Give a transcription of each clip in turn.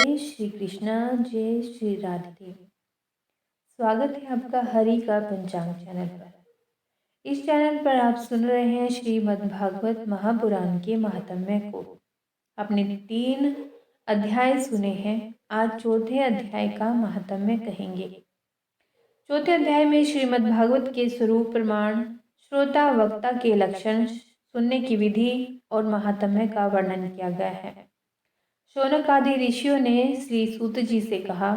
जय श्री कृष्णा, जय श्री राधे। स्वागत है आपका हरि का पंचांग चैनल पर। इस चैनल पर आप सुन रहे हैं श्रीमद् भागवत महापुराण के महात्म्य को। आपने 3 अध्याय सुने हैं। आज चौथे अध्याय का महात्म्य कहेंगे। चौथे अध्याय में श्रीमद् भागवत के स्वरूप, प्रमाण, श्रोता वक्ता के लक्षण, सुनने की विधि और महात्म्य का वर्णन किया गया है। शौनक आदि ऋषियों ने श्री सूत जी से कहा,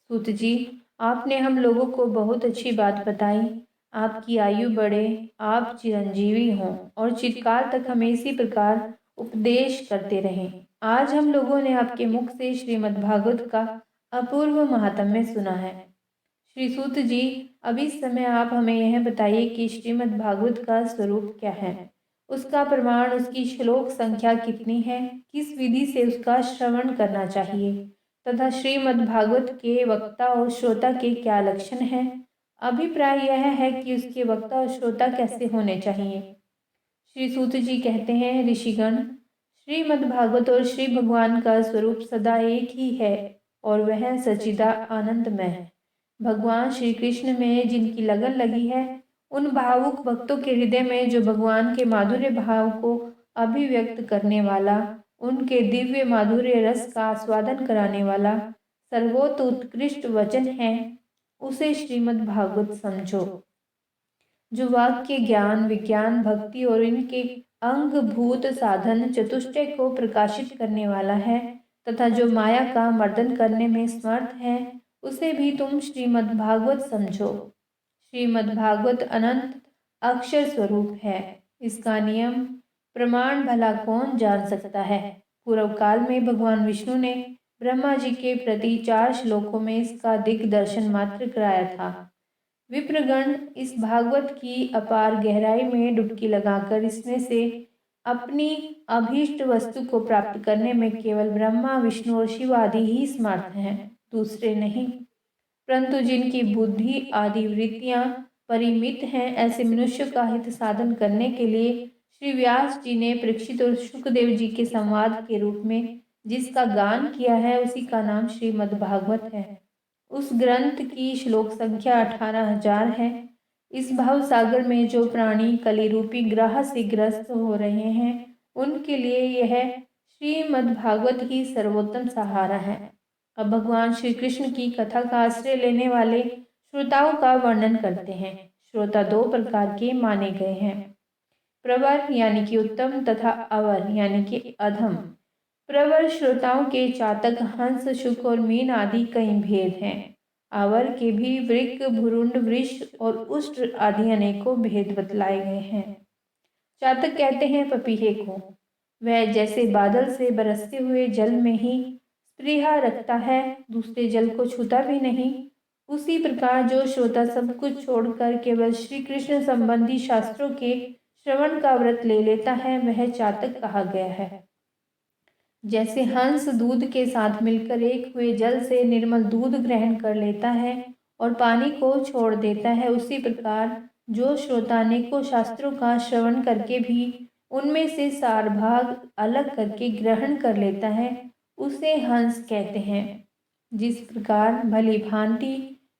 सूत जी, आपने हम लोगों को बहुत अच्छी बात बताई। आपकी आयु बढ़े, आप चिरंजीवी हों और चिरकाल तक हमें इसी प्रकार उपदेश करते रहें। आज हम लोगों ने आपके मुख से श्रीमद्भागवत का अपूर्व महात्म्य सुना है। श्री सूत जी, अब इस समय आप हमें यह बताइए कि श्रीमद्भागवत का स्वरूप क्या है, उसका प्रमाण, उसकी श्लोक संख्या कितनी है, किस विधि से उसका श्रवण करना चाहिए तथा श्रीमद्भागवत के वक्ता और श्रोता के क्या लक्षण हैं। अभिप्राय यह है कि उसके वक्ता और श्रोता कैसे होने चाहिए। श्री सूत जी कहते हैं, ऋषिगण, श्रीमद्भागवत और श्री भगवान का स्वरूप सदा एक ही है और वह सच्चिदा आनंदमय है। भगवान श्री कृष्ण में जिनकी लगन लगी है, उन भावुक भक्तों के हृदय में जो भगवान के माधुर्य भाव को अभिव्यक्त करने वाला, उनके दिव्य माधुर्य रस का आस्वादन कराने वाला सर्वोत्त उत्कृष्ट वचन है, उसे श्रीमद् भागवत समझो। जो वाक्य, ज्ञान, विज्ञान, भक्ति और इनके अंगभूत साधन चतुष्टय को प्रकाशित करने वाला है तथा जो माया का मर्दन करने में समर्थ है, उसे भी तुम श्रीमद् भागवत समझो। श्रीमद् भागवत अनंत अक्षर स्वरूप है। इसका नियम, प्रमाण भला कौन जान सकता है। पूर्व काल में भगवान विष्णु ने ब्रह्मा जी के प्रति 4 श्लोकों में इसका दिग्दर्शन मात्र कराया था। विप्रगण इस भागवत की अपार गहराई में डुबकी लगाकर इसमें से अपनी अभीष्ट वस्तु को प्राप्त करने में केवल ब्रह्मा, विष्णु और शिव आदि ही समर्थ हैं, दूसरे नहीं। परंतु जिनकी बुद्धि आदि वृत्तियां परिमित हैं, ऐसे मनुष्य का हित साधन करने के लिए श्री व्यास जी ने परीक्षित और शुकदेव जी के संवाद के रूप में जिसका गान किया है, उसी का नाम श्रीमद् भागवत है। उस ग्रंथ की श्लोक संख्या 18,000 है। इस भाव सागर में जो प्राणी कली रूपी ग्रह से ग्रस्त हो रहे हैं, उनके लिए यह श्रीमद् भागवत ही सर्वोत्तम सहारा है। अब भगवान श्री कृष्ण की कथा का आश्रय लेने वाले श्रोताओं का वर्णन करते हैं। श्रोता 2 प्रकार के माने गए हैं, प्रवर यानी कि उत्तम तथा अवर यानी कि अधम। प्रवर श्रोताओं के चातक, हंस, शुक और मीन आदि कई भेद हैं। अवर के भी वृक, भुरुंड, वृष और उष्ट्र आदि अनेकों भेद बतलाए गए हैं। चातक कहते हैं पपीहे को, वह जैसे बादल से बरसते हुए जल में ही स्पृहा रखता है, दूसरे जल को छूता भी नहीं, उसी प्रकार जो श्रोता सब कुछ छोड़कर केवल श्री कृष्ण संबंधी शास्त्रों के श्रवण का व्रत ले लेता है, वह चातक कहा गया है। जैसे हंस दूध के साथ मिलकर एक हुए जल से निर्मल दूध ग्रहण कर लेता है और पानी को छोड़ देता है, उसी प्रकार जो श्रोता अनेकों शास्त्रों का श्रवण करके भी उनमें से सार भाग अलग करके ग्रहण कर लेता है, उसे हंस कहते हैं। जिस प्रकार भली भांति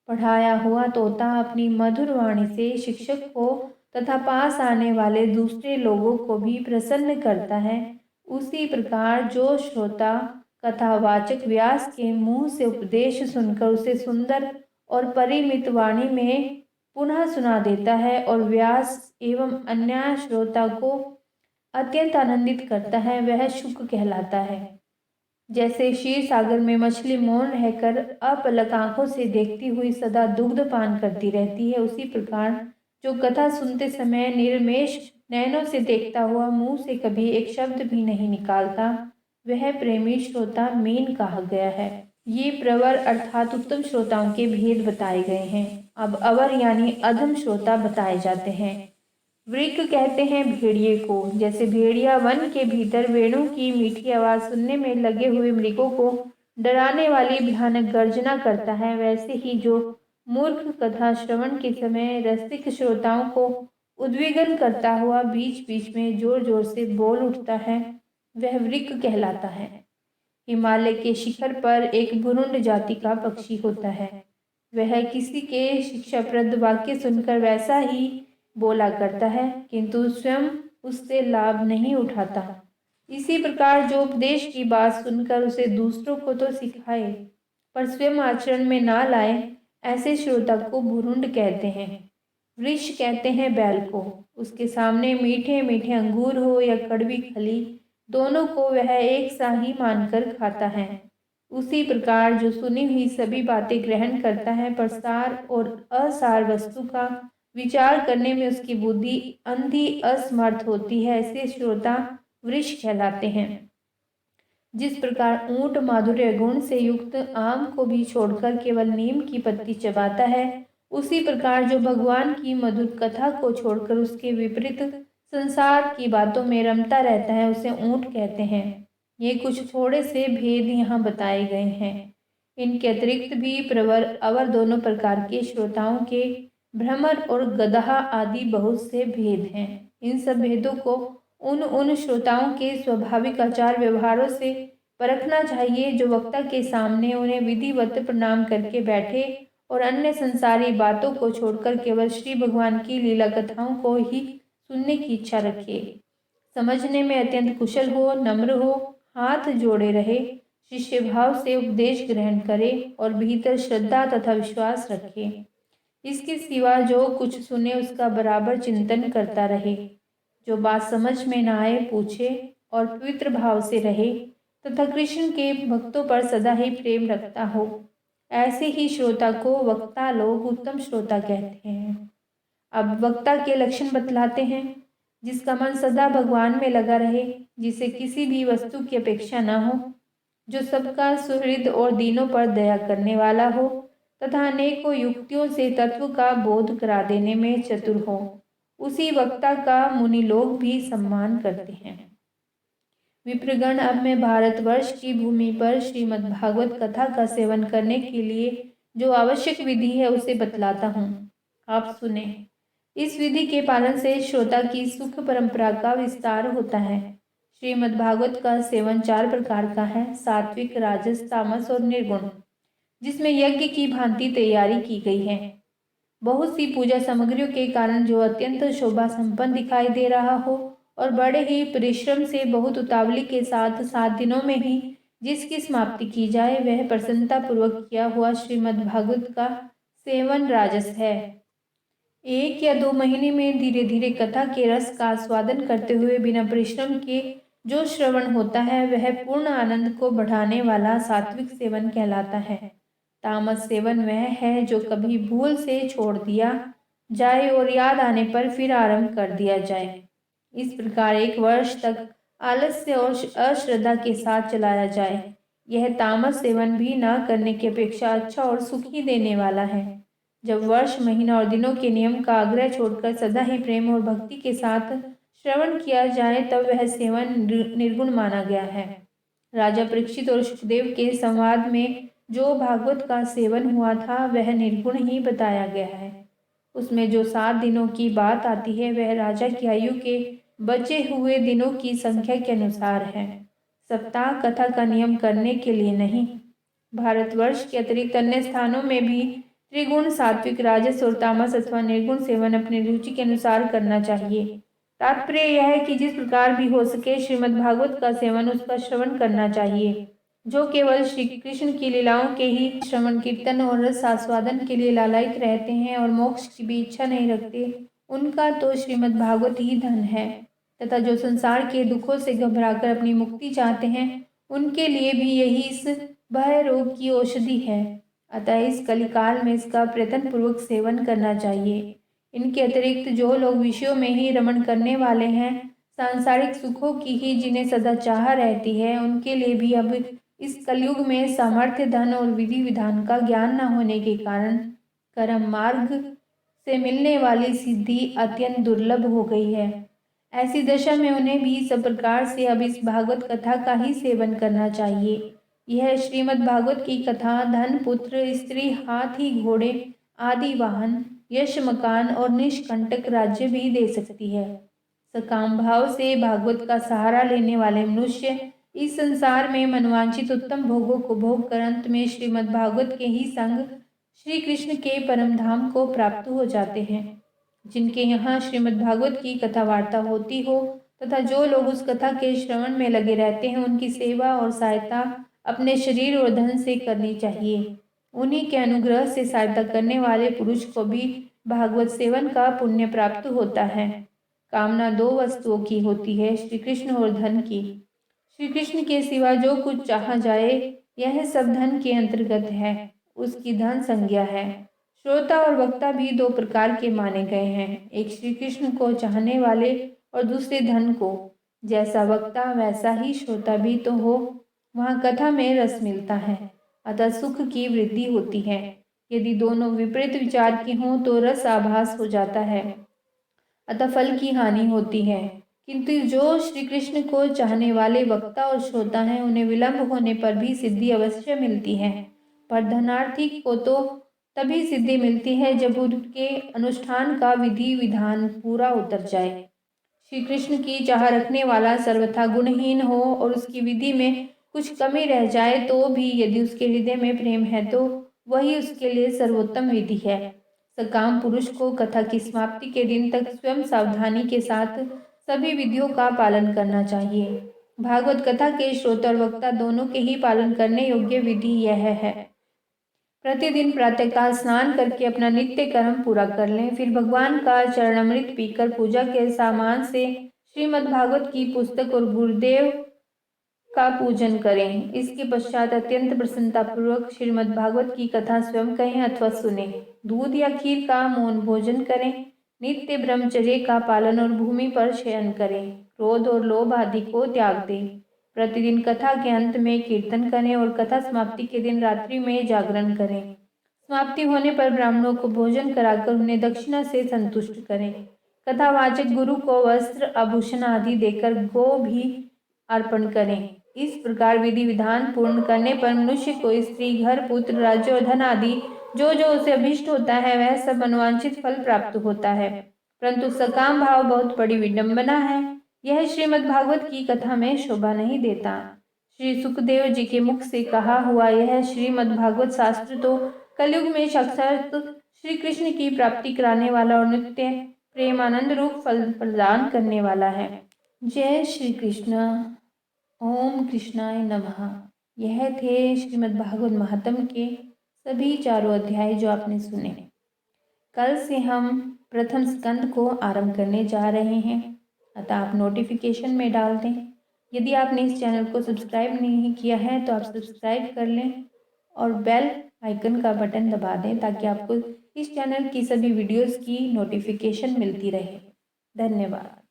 पढ़ाया हुआ तोता अपनी मधुर वाणी से शिक्षक को तथा पास आने वाले दूसरे लोगों को भी प्रसन्न करता है, उसी प्रकार जो श्रोता कथावाचक व्यास के मुंह से उपदेश सुनकर उसे सुंदर और परिमित वाणी में पुनः सुना देता है और व्यास एवं अन्य श्रोता को अत्यंत आनंदित करता है, वह शुक कहलाता है। जैसे क्षीर सागर में मछली मौन रहकर अपलक आंखों से देखती हुई सदा दुग्ध पान करती रहती है, उसी प्रकार जो कथा सुनते समय निर्मेष नयनों से देखता हुआ मुंह से कभी एक शब्द भी नहीं निकालता, वह प्रेमी श्रोता मीन कहा गया है। ये प्रवर अर्थात उत्तम श्रोताओं के भेद बताए गए हैं। अब अवर यानी अधम श्रोता बताए जाते हैं। वृक कहते हैं भेड़िए को। जैसे भेड़िया वन के भीतर वेणु की मीठी आवाज सुनने में लगे हुए मृगों को डराने वाली भयानक गर्जना करता है, वैसे ही जो मूर्ख कथा श्रवण के समय रसिक श्रोताओं को उद्विग्न करता हुआ बीच बीच में जोर जोर से बोल उठता है, वह वृक कहलाता है। हिमालय के शिखर पर एक भुरुंड जाति का पक्षी होता है। वह किसी के शिक्षाप्रद वाक्य सुनकर वैसा ही बोला करता है, किंतु स्वयं उससे लाभ नहीं उठाता। इसी प्रकार जो उपदेश की बात सुनकर उसे दूसरों को तो सिखाए, पर स्वयं आचरण में ना लाए, ऐसे श्रोता को भुरुंड कहते हैं। वृक्ष कहते हैं बैल को। उसके सामने मीठे मीठे अंगूर हो या कड़वी खली, दोनों को वह एक सा ही मानकर खाता है। उसी प्रकार जो सुनी हुई सभी बातें ग्रहण करता है, पर सार और असार वस्तु का विचार करने में उसकी बुद्धि अंधी असमर्थ होती है, ऐसे श्रोता वृक्ष कहलाते हैं। जिस प्रकार ऊंट माधुर्य गुण से युक्त आम को भी छोड़कर केवल नीम की पत्ती चबाता है, उसी प्रकार जो भगवान की मधुर कथा को छोड़कर उसके विपरीत संसार की बातों में रमता रहता है, उसे ऊंट कहते हैं। ये कुछ थोड़े से भेद यहाँ बताए गए हैं। इनके अतिरिक्त भी प्रवर अवर दोनों प्रकार के श्रोताओं के भ्रमर और गदहा आदि बहुत से भेद हैं। इन सब भेदों को उन श्रोताओं के स्वाभाविक आचार व्यवहारों से परखना चाहिए, जो वक्ता के सामने उन्हें विधिवत प्रणाम करके बैठे और अन्य संसारी बातों को छोड़कर केवल श्री भगवान की लीला कथाओं को ही सुनने की इच्छा रखे, समझने में अत्यंत कुशल हो, नम्र हो, हाथ जोड़े रहे, शिष्य भाव से उपदेश ग्रहण करे और भीतर श्रद्धा तथा विश्वास रखे। इसके सिवा जो कुछ सुने उसका बराबर चिंतन करता रहे, जो बात समझ में न आए पूछे और पवित्र भाव से रहे तथा कृष्ण के भक्तों पर सदा ही प्रेम रखता हो, ऐसे ही श्रोता को वक्ता लोग उत्तम श्रोता कहते हैं। अब वक्ता के लक्षण बतलाते हैं। जिसका मन सदा भगवान में लगा रहे, जिसे किसी भी वस्तु की अपेक्षा न हो, जो सबका सुहृद और दीनों पर दया करने वाला हो तथा अनेकों युक्तियों से तत्व का बोध करा देने में चतुर हो, उसी वक्ता का मुनि लोग भी सम्मान करते हैं। विप्रगण, अब मैं भारतवर्ष की भूमि पर श्रीमद्भागवत कथा का सेवन करने के लिए जो आवश्यक विधि है उसे बतलाता हूँ, आप सुने। इस विधि के पालन से श्रोता की सुख परंपरा का विस्तार होता है। श्रीमद्भागवत का सेवन 4 प्रकार का है, सात्विक, राजस, तामस और निर्गुण, जिसमें यज्ञ की भांति तैयारी की गई है। बहुत सी पूजा सामग्रियों के कारण जो अत्यंत शोभा संपन्न दिखाई दे रहा हो और बड़े ही परिश्रम से बहुत उतावली के साथ 7 दिनों में ही जिसकी समाप्ति की जाए, वह प्रसन्नता पूर्वक किया हुआ श्रीमद्भागवत का सेवन राजस है। 1 या 2 महीने में धीरे धीरे कथा के रस का आस्वादन करते हुए बिना परिश्रम के जो श्रवण होता है, वह पूर्ण आनंद को बढ़ाने वाला सात्विक सेवन कहलाता है। तामस सेवन वह है जो कभी भूल से छोड़ दिया जाए और याद आने पर फिर आरंभ कर दिया जाए। इस प्रकार 1 वर्ष तक आलस्य और अश्रद्धा के साथ चलाया जाए। यह तामस सेवन भी न करने की अपेक्षा अच्छा और सुखी देने वाला है। जब वर्ष, महीना और दिनों के नियम का आग्रह छोड़कर सदा ही प्रेम और भक्ति के साथ श्रवण किया जाए, तब वह सेवन निर्गुण माना गया है। राजा परीक्षित और सुखदेव के संवाद में जो भागवत का सेवन हुआ था, वह निर्गुण ही बताया गया है। उसमें जो 7 दिनों की बात आती है, वह राजा की आयु के बचे हुए दिनों की संख्या के अनुसार है, सप्ताह कथा का नियम करने के लिए नहीं। भारतवर्ष के अतिरिक्त अन्य स्थानों में भी त्रिगुण, सात्विक, राजस और तामस अथवा निर्गुण सेवन अपनी रुचि के अनुसार करना चाहिए। तात्पर्य यह है कि जिस प्रकार भी हो सके श्रीमद्भागवत का सेवन, उसका श्रवण करना चाहिए। जो केवल श्री कृष्ण की लीलाओं के ही श्रवण, कीर्तन और रस आस्वादन के लिए लालायित रहते हैं और मोक्ष की भी इच्छा नहीं रखते, उनका तो श्रीमद्भागवत ही धन है, तथा जो संसार के दुखों से घबराकर अपनी मुक्ति चाहते हैं, उनके लिए भी यही इस भय रोग की औषधि है। अतः इस कलिकाल में इसका प्रयत्न पूर्वक सेवन करना चाहिए। इनके अतिरिक्त जो लोग विषयों में ही रमण करने वाले हैं, सांसारिक सुखों की ही जिन्हें सदा चाह रहती है, उनके लिए भी अब इस कलयुग में सामर्थ्य, धन और विधि विधान का ज्ञान न होने के कारण कर्म मार्ग से मिलने वाली सिद्धि अत्यंत दुर्लभ हो गई है। ऐसी दशा में उन्हें भी सब प्रकार से अब इस भागवत कथा का ही सेवन करना चाहिए। यह श्रीमद् भागवत की कथा धन, पुत्र, स्त्री, हाथी, घोड़े आदि वाहन, यश, मकान और निष्कंटक राज्य भी दे सकती है। सकाम भाव से भागवत का सहारा लेने वाले मनुष्य इस संसार में मनवांछित उत्तम भोगों को भोग कर अंत में श्रीमद् भागवत के ही संग श्री कृष्ण के परम धाम को प्राप्त हो जाते हैं। जिनके यहाँ श्रीमद् भागवत की कथा वार्ता होती हो तथा जो लोग उस कथा के श्रवण में लगे रहते हैं, उनकी सेवा और सहायता अपने शरीर और धन से करनी चाहिए। उन्हीं के अनुग्रह से सहायता करने वाले पुरुष को भी भागवत सेवन का पुण्य प्राप्त होता है। कामना दो वस्तुओं की होती है, श्री कृष्ण और धन की। श्री कृष्ण के सिवा जो कुछ चाहा जाए यह सब धन के अंतर्गत है, उसकी धन संज्ञा है। श्रोता और वक्ता भी दो प्रकार के माने गए हैं, एक श्री कृष्ण को चाहने वाले और दूसरे धन को। जैसा वक्ता वैसा ही श्रोता भी तो हो, वहाँ कथा में रस मिलता है, अतः सुख की वृद्धि होती है। यदि दोनों विपरीत विचार के हों तो रस आभास हो जाता है, अतः फल की हानि होती है। किंतु जो श्री कृष्ण को चाहने वाले वक्ता और श्रोता हैं, उन्हें विलंब होने पर भी सिद्धि अवश्य मिलती है। पर धनार्थी को तो तभी सिद्धि मिलती है जब उनके अनुष्ठान का विधि विधान पूरा उतर जाए। श्री कृष्ण की चाह रखने वाला सर्वथा गुणहीन हो और उसकी विधि में कुछ कमी रह जाए तो भी यदि उसके हृदय में प्रेम है तो वही उसके लिए सर्वोत्तम विधि है। सकाम पुरुष को कथा की समाप्ति के दिन तक स्वयं सावधानी के साथ सभी विधियों का पालन करना चाहिए। भागवत कथा के श्रोता और वक्ता दोनों के ही पालन करने योग्य विधि यह है। प्रतिदिन प्रातःकाल स्नान करके अपना नित्य कर्म पूरा कर लें, फिर भगवान का चरणामृत पीकर पूजा के सामान से श्रीमद् भागवत की पुस्तक और गुरुदेव का पूजन करें। इसके पश्चात अत्यंत प्रसन्नता पूर्वक श्रीमद् भागवत की कथा स्वयं कहें अथवा सुने। दूध या खीर का मौन भोजन करें। नित्य ब्रह्मचर्य का पालन और भूमि पर शयन करें। क्रोध और लोभ आदि को त्याग दें। प्रतिदिन कथा के अंत में कीर्तन करें और कथा समाप्ति के दिन रात्रि में जागरण करें। समाप्ति होने पर ब्राह्मणों को भोजन कराकर उन्हें दक्षिणा से संतुष्ट करें। कथावाचक गुरु को वस्त्र आभूषण आदि देकर गो भी अर्पण करें। इस प्रकार विधि विधान पूर्ण करने पर मनुष्य को स्त्री, घर, पुत्र, राज्य और धन आदि जो जो उसे अभिष्ट होता है वह सब अनुवांछित फल प्राप्त होता है। परंतु सकाम भाव बहुत बड़ी विडंबना है, यह श्रीमद् भागवत की कथा में शोभा नहीं देता। श्री सुखदेव जी के मुख से कहा हुआ यह श्रीमद् भागवत शास्त्र तो कलयुग में साक्षात श्री कृष्ण की प्राप्ति कराने वाला और नित्य प्रेमानंद रूप फल प्रदान करने वाला है। जय श्री कृष्ण। ओम कृष्णाय नमः। यह थे श्रीमद् भागवत महात्म्य के सभी चारों अध्याय जो आपने सुने। कल से हम प्रथम स्कंद को आरंभ करने जा रहे हैं, अतः आप नोटिफिकेशन में डाल दें। यदि आपने इस चैनल को सब्सक्राइब नहीं किया है तो आप सब्सक्राइब कर लें और बेल आइकन का बटन दबा दें ताकि आपको इस चैनल की सभी वीडियोस की नोटिफिकेशन मिलती रहे। धन्यवाद।